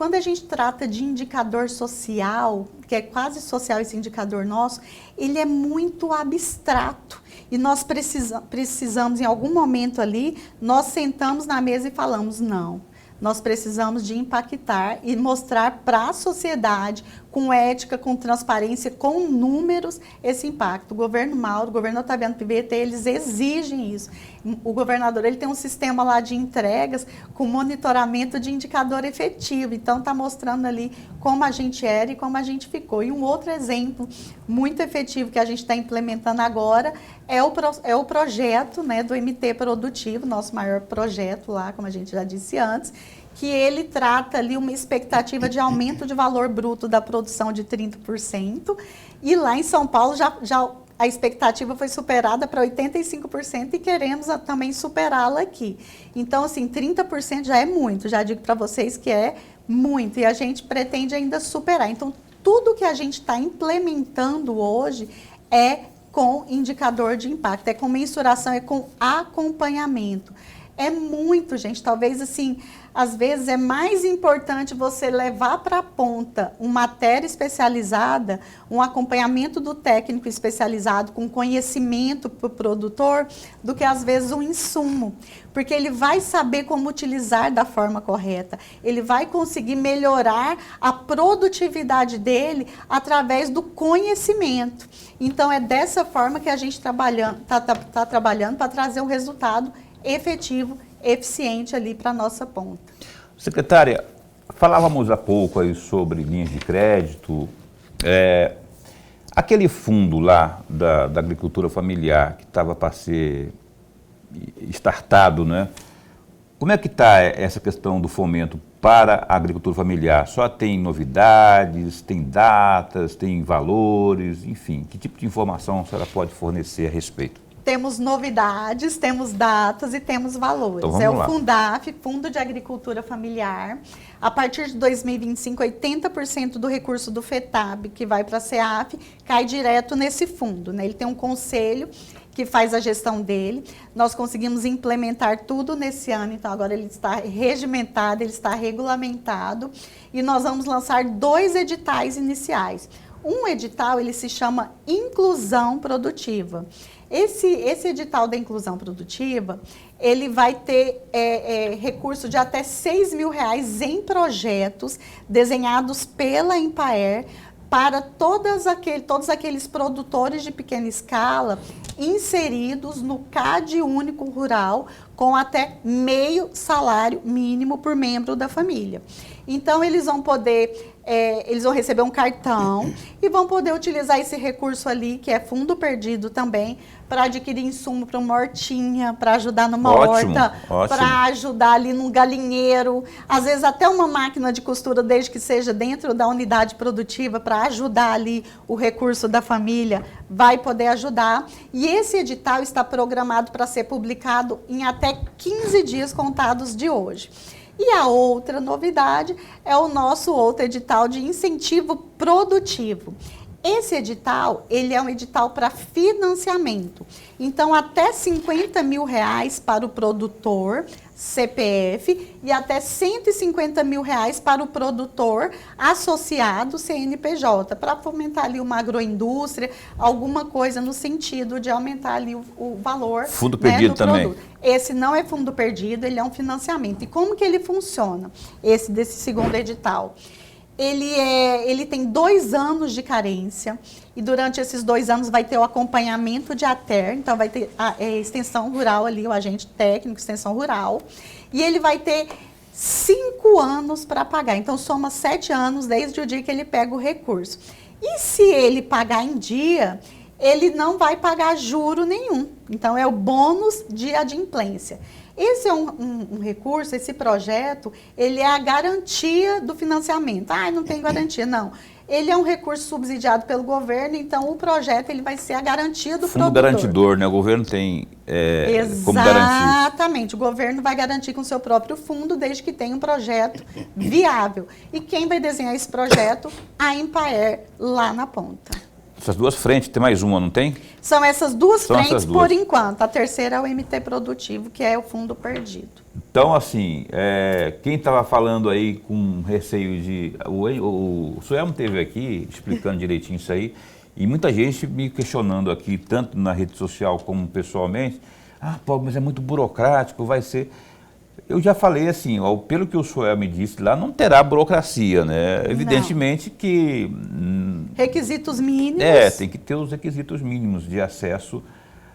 quando a gente trata de indicador social, que é quase social esse indicador nosso, ele é muito abstrato. E nós precisamos, em algum momento ali, nós sentamos na mesa e falamos, não. Nós precisamos de impactar e mostrar para a sociedade, com ética, com transparência, com números, esse impacto. O governo Mauro, o governo Otaviano Pivetta, eles exigem isso. O governador ele tem um sistema lá de entregas com monitoramento de indicador efetivo. Então, está mostrando ali como a gente era e como a gente ficou. E um outro exemplo muito efetivo que a gente está implementando agora é o projeto, né, do MT Produtivo, nosso maior projeto lá, como a gente já disse antes, que ele trata ali uma expectativa de aumento de valor bruto da produção de 30%, e lá em São Paulo já a expectativa foi superada para 85% e queremos também superá-la aqui. Então, assim, 30% já é muito, já digo para vocês que é muito, e a gente pretende ainda superar. Então, tudo que a gente está implementando hoje é com indicador de impacto, é com mensuração, é com acompanhamento. É muito, gente, talvez assim, às vezes é mais importante você levar para a ponta uma matéria especializada, um acompanhamento do técnico especializado com conhecimento para o produtor, do que às vezes um insumo. Porque ele vai saber como utilizar da forma correta, ele vai conseguir melhorar a produtividade dele através do conhecimento. Então é dessa forma que a gente está trabalhando para trazer um resultado efetivo, eficiente ali para a nossa ponta. Secretária, falávamos há pouco aí sobre linhas de crédito, aquele fundo lá da agricultura familiar que estava para ser startado, né? Como é que está essa questão do fomento para a agricultura familiar? Só tem novidades, tem datas, tem valores, enfim, que tipo de informação a senhora pode fornecer a respeito? Temos novidades, temos datas e temos valores. Então, vamos lá. O Fundaf, Fundo de Agricultura Familiar. A partir de 2025, 80% do recurso do FETAB, que vai para a CEAF, cai direto nesse fundo, né? Ele tem um conselho que faz a gestão dele. Nós conseguimos implementar tudo nesse ano, então agora ele está regimentado, ele está regulamentado. E nós vamos lançar 2 editais iniciais. Um edital, ele se chama Inclusão Produtiva. Esse edital da inclusão produtiva, ele vai ter recurso de até R$6 mil em projetos desenhados pela Empaer para todos aqueles produtores de pequena escala inseridos no CAD Único Rural com até meio salário mínimo por membro da família. Então, eles vão receber um cartão e vão poder utilizar esse recurso ali, que é fundo perdido também, para adquirir insumo para uma hortinha, para ajudar numa horta, para ajudar ali num galinheiro, às vezes até uma máquina de costura, desde que seja dentro da unidade produtiva, para ajudar ali o recurso da família, vai poder ajudar. E esse edital está programado para ser publicado em até 15 dias contados de hoje. E a outra novidade é o nosso outro edital de incentivo produtivo. Esse edital, ele é um edital para financiamento. Então, até R$50 mil para o produtor CPF e até R$150 mil para o produtor associado CNPJ, para fomentar ali uma agroindústria, alguma coisa no sentido de aumentar ali o valor. Fundo perdido também. Produto. Esse não é fundo perdido, ele é um financiamento. E como que ele funciona, desse segundo edital? Ele tem 2 anos de carência e durante esses 2 anos vai ter o acompanhamento de ATER, então vai ter a extensão rural ali, o agente técnico, extensão rural, e ele vai ter 5 anos para pagar, então soma 7 anos desde o dia que ele pega o recurso. E se ele pagar em dia, ele não vai pagar juro nenhum, então é o bônus de adimplência. Esse é um recurso, esse projeto, ele é a garantia do financiamento. Não tem garantia, não. Ele é um recurso subsidiado pelo governo, então o projeto ele vai ser a garantia do produtor. Fundo garantidor, né? O governo tem como garantir. Exatamente, o governo vai garantir com o seu próprio fundo, desde que tenha um projeto viável. E quem vai desenhar esse projeto? A Empaer, lá na ponta. Essas duas frentes, tem mais uma, não tem? São essas duas São frentes essas duas. por enquanto. A terceira é o MT Produtivo, que é o fundo perdido. Então, assim, quem estava falando aí com receio de... O Suelmo esteve aqui explicando direitinho isso aí, e muita gente me questionando aqui, tanto na rede social como pessoalmente, Paulo, mas é muito burocrático, vai ser... Eu já falei assim, pelo que o Suelmo me disse lá, não terá burocracia, né? Evidentemente que... Requisitos mínimos. Tem que ter os requisitos mínimos de acesso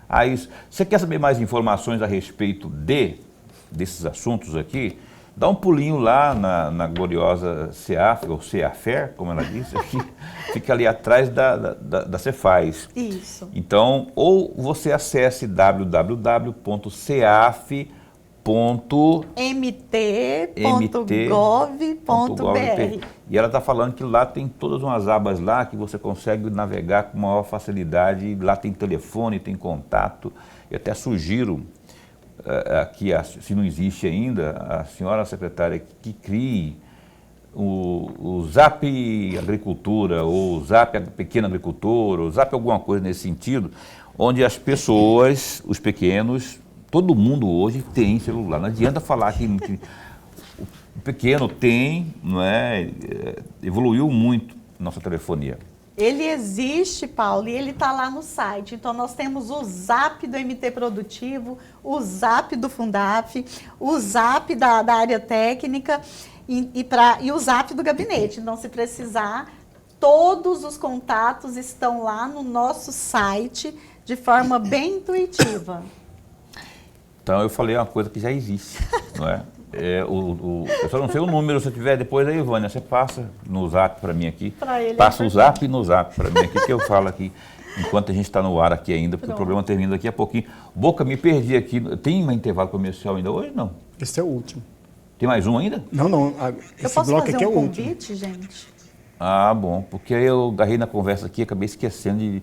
a isso. Você quer saber mais informações a respeito desses assuntos aqui? Dá um pulinho lá na gloriosa CEAF, ou CEAFER, como ela disse aqui, fica ali atrás da Cefaz. Isso. Então, ou você acesse www.mt.gov.br. E ela está falando que lá tem todas umas abas lá que você consegue navegar com maior facilidade. Lá tem telefone, tem contato. E até sugiro aqui, se não existe ainda, a senhora secretária que crie o Zap Agricultura, ou o Zap Pequeno Agricultor, ou Zap alguma coisa nesse sentido, onde as pessoas, os pequenos, todo mundo hoje tem celular. Não adianta falar que o pequeno tem, não é? Evoluiu muito nossa telefonia. Ele existe, Paulo, e ele está lá no site. Então, nós temos o Zap do MT Produtivo, o Zap do Fundaf, o Zap da área técnica e o Zap do gabinete. Então, se precisar, todos os contatos estão lá no nosso site de forma bem intuitiva. Então, eu falei uma coisa que já existe, não é? Eu só não sei o número, se tiver depois aí, Vânia, você passa no Zap para mim aqui. Passa o Zap no Zap para mim aqui, que eu falo aqui, enquanto a gente está no ar aqui ainda, porque o programa termina daqui a pouquinho. Boca, me perdi aqui. Tem um intervalo comercial ainda hoje, não? Esse é o último. Tem mais um ainda? Não. Eu Esse posso bloco fazer aqui é um o último. convite, gente? Bom, porque eu agarrei na conversa aqui e acabei esquecendo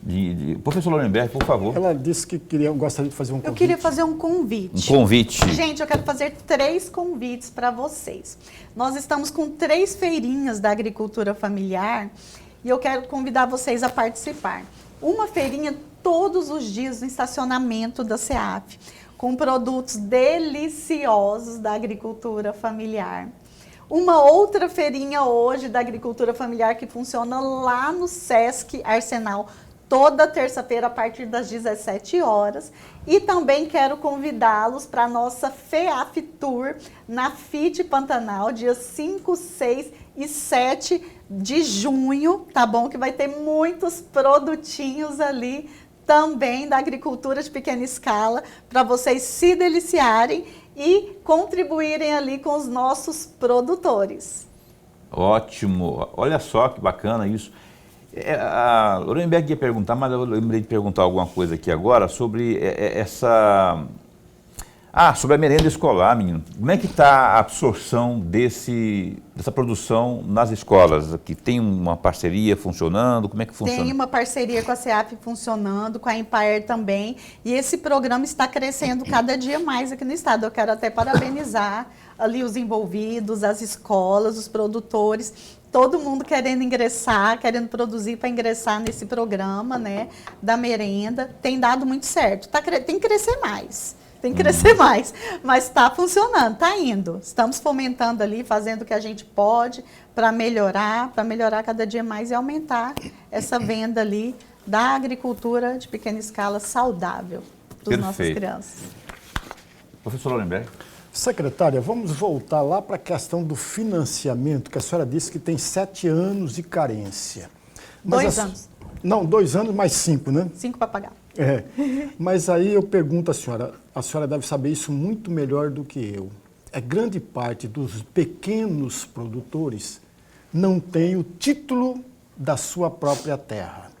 de... Professor Lorenberg, por favor. Ela disse que gostaria de fazer um convite. Eu queria fazer um convite. Um convite. Gente, eu quero fazer 3 convites para vocês. Nós estamos com 3 feirinhas da agricultura familiar e eu quero convidar vocês a participar. Uma feirinha todos os dias no estacionamento da CEAF, com produtos deliciosos da agricultura familiar. Uma outra feirinha hoje da agricultura familiar que funciona lá no Sesc Arsenal, toda terça-feira a partir das 17 horas. E também quero convidá-los para a nossa FEAF Tour na FIT Pantanal, dias 5, 6 e 7 de junho, tá bom? Que vai ter muitos produtinhos ali também da agricultura de pequena escala para vocês se deliciarem e contribuírem ali com os nossos produtores. Ótimo, olha só que bacana isso. A Lorenberg ia perguntar, mas eu lembrei de perguntar alguma coisa aqui agora sobre sobre a merenda escolar, menino. Como é que está a absorção dessa produção nas escolas? Aqui tem uma parceria funcionando? Como é que funciona? Tem uma parceria com a CEAF funcionando, com a Empaer também, e esse programa está crescendo cada dia mais aqui no estado. Eu quero até parabenizar ali os envolvidos, as escolas, os produtores, todo mundo querendo ingressar, querendo produzir para ingressar nesse programa, né, da merenda. Tem dado muito certo. Tem que crescer mais. Tem que crescer mais, mas está funcionando, está indo. Estamos fomentando ali, fazendo o que a gente pode para melhorar cada dia mais e aumentar essa venda ali da agricultura de pequena escala saudável dos nossas crianças. Professor Lorenberg. Secretária, vamos voltar lá para a questão do financiamento, que a senhora disse que tem 7 anos de carência. Mas 2 anos. Não, 2 anos mais 5, né? 5 para pagar. Mas aí eu pergunto à senhora deve saber isso muito melhor do que eu. Grande parte dos pequenos produtores não tem o título da sua própria terra.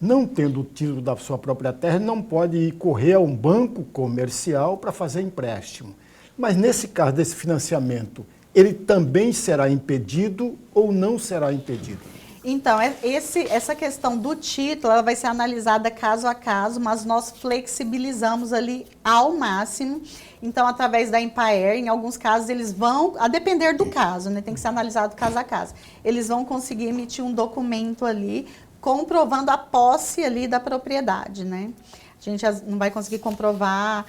Não tendo o título da sua própria terra, não pode ir correr a um banco comercial para fazer empréstimo. Mas nesse caso desse financiamento, ele também será impedido ou não será impedido? Então, essa questão do título, ela vai ser analisada caso a caso, mas nós flexibilizamos ali ao máximo. Então, através da Empaer, em alguns casos, eles vão, a depender do caso, né, tem que ser analisado caso a caso, eles vão conseguir emitir um documento ali comprovando a posse ali da propriedade, né? A gente não vai conseguir comprovar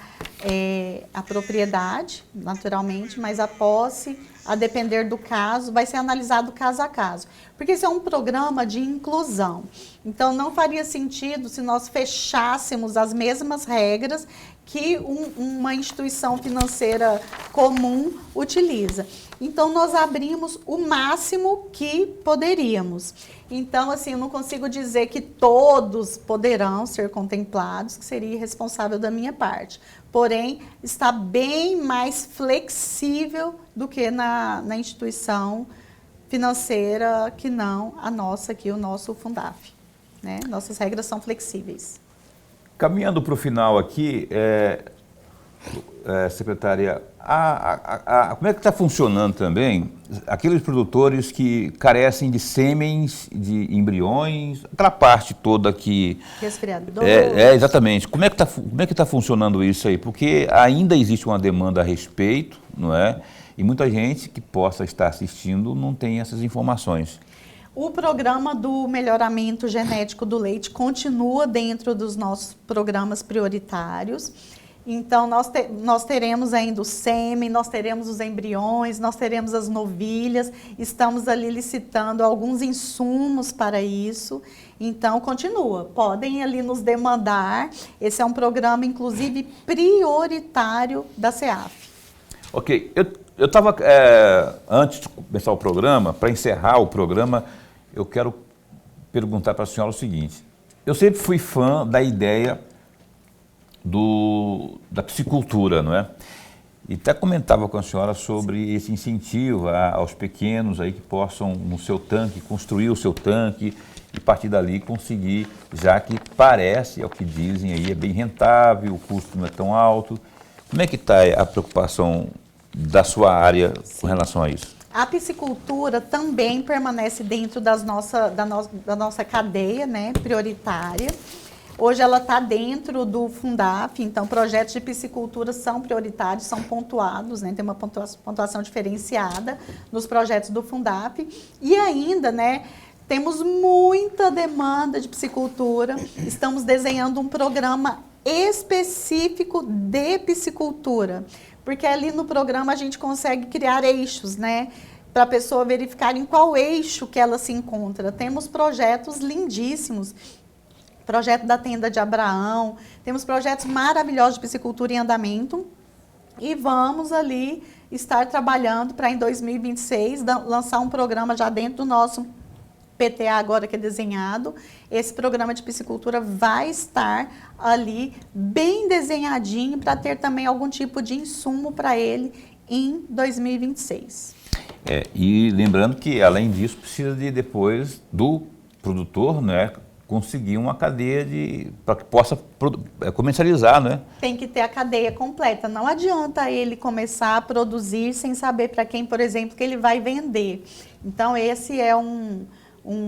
a propriedade, naturalmente, mas a posse, a depender do caso, vai ser analisado caso a caso. Porque esse é um programa de inclusão. Então, não faria sentido se nós fechássemos as mesmas regras que uma instituição financeira comum utiliza. Então, nós abrimos o máximo que poderíamos. Então, assim, eu não consigo dizer que todos poderão ser contemplados, que seria irresponsável da minha parte. Porém, está bem mais flexível do que na instituição financeira, que não a nossa aqui, o nosso Fundaf, né? Nossas regras são flexíveis. Caminhando para o final aqui, secretária, como é que está funcionando também aqueles produtores que carecem de sêmens, de embriões, aquela parte toda que... Resfriador. Exatamente. Como é que está funcionando isso aí? Porque ainda existe uma demanda a respeito, não é? E muita gente que possa estar assistindo não tem essas informações. O programa do melhoramento genético do leite continua dentro dos nossos programas prioritários. Então, nós teremos ainda o sêmen, nós teremos os embriões, nós teremos as novilhas. Estamos ali licitando alguns insumos para isso. Então, continua. Podem ali nos demandar. Esse é um programa, inclusive, prioritário da SEAF. Ok. Eu estava, antes de começar o programa, para encerrar o programa, eu quero perguntar para a senhora o seguinte. Eu sempre fui fã da ideia da piscicultura, não é? E até comentava com a senhora sobre esse incentivo aos pequenos aí que possam, no seu tanque, construir o seu tanque e, a partir dali, conseguir, já que parece, é o que dizem aí, é bem rentável, o custo não é tão alto. Como é que está a preocupação da sua área com relação a isso? A piscicultura também permanece dentro da nossa cadeia, né, prioritária. Hoje ela está dentro do Fundaf, então projetos de piscicultura são prioritários, são pontuados, né, tem uma pontuação diferenciada nos projetos do Fundaf. E ainda, né, temos muita demanda de piscicultura, estamos desenhando um programa específico de piscicultura. Porque ali no programa a gente consegue criar eixos, né? Para a pessoa verificar em qual eixo que ela se encontra. Temos projetos lindíssimos. Projeto da Tenda de Abraão. Temos projetos maravilhosos de piscicultura em andamento. E vamos ali estar trabalhando para em 2026 lançar um programa já dentro do nosso PTA agora que é desenhado. Esse programa de piscicultura vai estar ali bem desenhadinho para ter também algum tipo de insumo para ele em 2026. E lembrando que, além disso, precisa de depois do produtor, né, conseguir uma cadeia para que possa comercializar, né? Tem que ter a cadeia completa. Não adianta ele começar a produzir sem saber para quem, por exemplo, que ele vai vender. Então, esse é um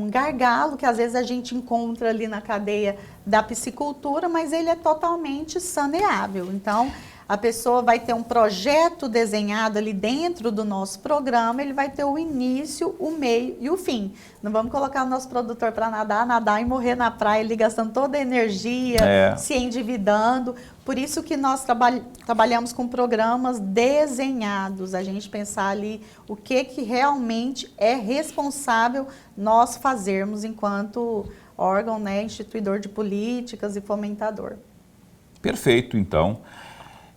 gargalo que às vezes a gente encontra ali na cadeia da piscicultura, mas ele é totalmente saneável. Então, a pessoa vai ter um projeto desenhado ali dentro do nosso programa, ele vai ter o início, o meio e o fim. Não vamos colocar o nosso produtor para nadar e morrer na praia, ele gastando toda a energia, se endividando. Por isso que nós trabalhamos com programas desenhados, a gente pensar ali o que realmente é responsável nós fazermos enquanto órgão, né, instituidor de políticas e fomentador. Perfeito, então.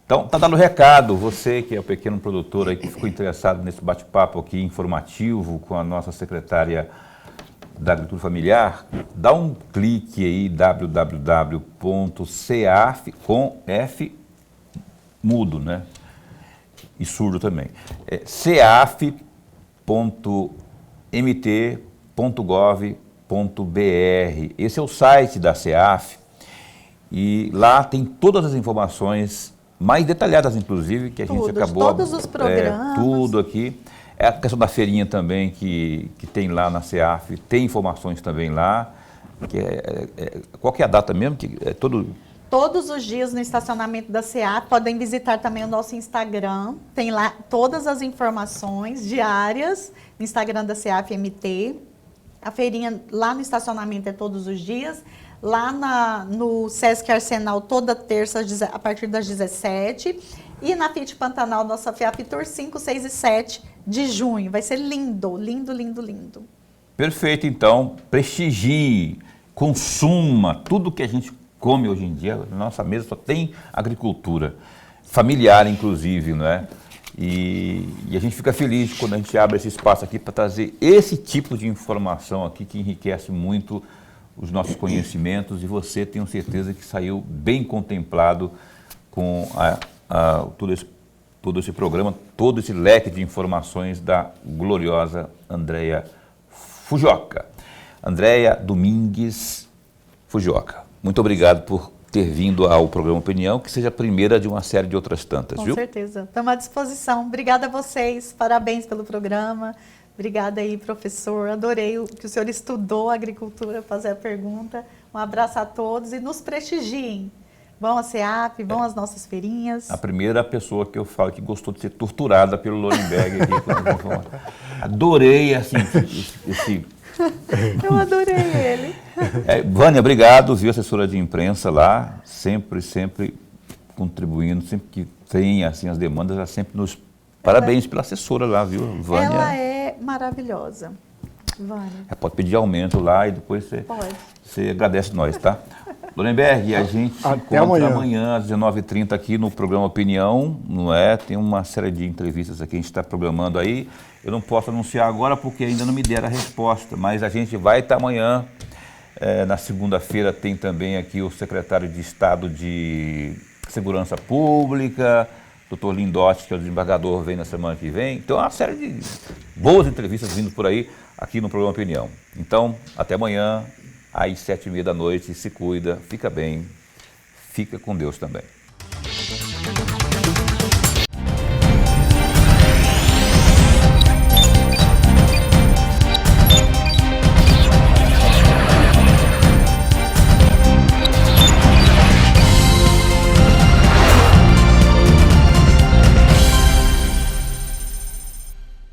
Então, está dando recado, você que é o pequeno produtor aí que ficou interessado nesse bate-papo aqui informativo com a nossa secretária da Agricultura Familiar, dá um clique aí, www.ceaf, com F mudo, né? E surdo também. ceaf.mt.gov.br. Esse é o site da CEAF e lá tem todas as informações mais detalhadas, inclusive, que a gente acabou... Todos os programas. Tudo aqui. É a questão da feirinha também, que tem lá na CEAF, tem informações também lá. Qual que é a data mesmo? Todos os dias no estacionamento da CEAF, podem visitar também o nosso Instagram. Tem lá todas as informações diárias no Instagram da CEAF MT. A feirinha lá no estacionamento é todos os dias. Lá no Sesc Arsenal, toda terça, a partir das 17. E na FIT Pantanal, nossa FIAP Tour, 5, 6 e 7 de junho. Vai ser lindo, lindo, lindo, lindo. Perfeito, então. Prestigie, consuma tudo que a gente come hoje em dia. Na nossa mesa só tem agricultura, familiar inclusive, não é? E a gente fica feliz quando a gente abre esse espaço aqui para trazer esse tipo de informação aqui que enriquece muito os nossos conhecimentos, e você, tenho certeza que saiu bem contemplado com todo esse programa, todo esse leque de informações da gloriosa Andréia Fujioka. Andréia Domingues Fujioka. Muito obrigado por ter vindo ao programa Opinião, que seja a primeira de uma série de outras tantas, viu? Com certeza. Estamos à disposição. Obrigada a vocês, parabéns pelo programa. Obrigada aí, professor. Adorei que o senhor estudou agricultura, fazer a pergunta. Um abraço a todos e nos prestigiem. Vão à CEAP, vão às nossas feirinhas. A primeira pessoa que eu falo que gostou de ser torturada pelo Lorenberg aqui. Adorei, assim, esse... Eu adorei ele. Vânia, obrigado, viu, assessora de imprensa lá, sempre contribuindo, sempre que tem, assim, as demandas, ela sempre nos... Parabéns pela assessora lá, viu, Vânia? Ela é maravilhosa, Vânia. Pode pedir aumento lá e depois você agradece nós, tá? Lorenberg, a gente se encontra amanhã às 19h30 aqui no programa Opinião, não é? Tem uma série de entrevistas aqui que a gente está programando aí. Eu não posso anunciar agora porque ainda não me deram a resposta, mas a gente vai estar amanhã. Na segunda-feira tem também aqui o secretário de Estado de Segurança Pública, Dr. Lindotti, que é o desembargador, vem na semana que vem. Então, é uma série de boas entrevistas vindo por aí, aqui no programa Opinião. Então, até amanhã, às 7h30 da noite. Se cuida, fica bem, fica com Deus também.